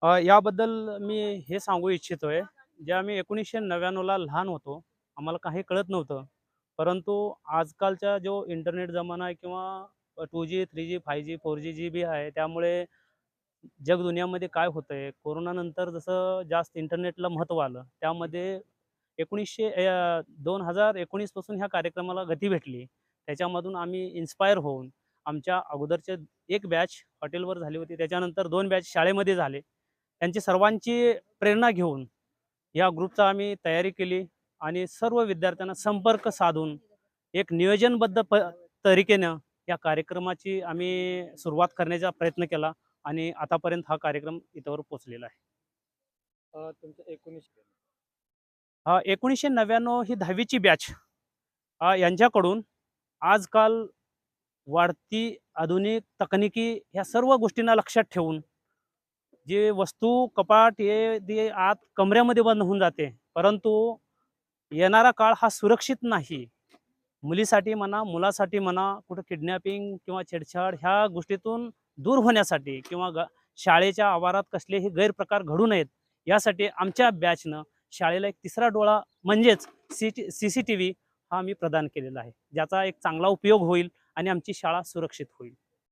याबद्दल मी हे सांगू इच्छितोय, जे आम्ही 1999ला लहान होतो, आम्हाला काही कळत नव्हतं. परंतु आजकालचा जो इंटरनेट जमाना आहे किंवा 2G, 3G, 5G, 4G G B आहे, त्यामुळे जग दुनियामध्ये काय होतंय, कोरोनानंतर जसं जास्त इंटरनेटला महत्त्व आलं, त्यामध्ये 2019 पासून ह्या कार्यक्रमाला गती भेटली. त्याच्यामधून आम्ही इन्स्पायर होऊन आमच्या अगोदरचे एक बॅच हॉटेलवर झाली होती. त्याच्यानंतर 2 बॅच शाळेमध्ये झाले. त्यांची सर्वांची प्रेरणा घेऊन या ग्रुपचा आम्ही तयारी केली आणि सर्व विद्यार्थ्यांना संपर्क साधून एक नियोजनबद्ध तरीकेनं या कार्यक्रमाची आम्ही सुरुवात करण्याचा प्रयत्न केला आणि आतापर्यंत हा कार्यक्रम इथवर पोहोचलेला आहे. तुमचं 19 1999 ही 10वी बॅच यांच्याकडून आजकाल वाढती आधुनिक तकनिकी ह्या सर्व गोष्टींना लक्षात ठेवून जे वस्तू कपाट हे ते आत कमऱ्यामध्ये बंद होऊन जाते. परंतु येणारा काळ हा सुरक्षित नाही. मुलीसाठी म्हणा, मुलासाठी म्हणा, कुठं किडनॅपिंग किंवा छेडछाड ह्या गोष्टीतून दूर होण्यासाठी किंवा शाळेच्या आवारात कसलेही गैरप्रकार घडू नयेत, यासाठी आमच्या बॅचनं शाळेला एक तिसरा डोळा म्हणजेच CCTV हा आम्ही प्रदान केलेला आहे. ज्याचा एक चांगला उपयोग होईल आणि आमची शाळा सुरक्षित होईल.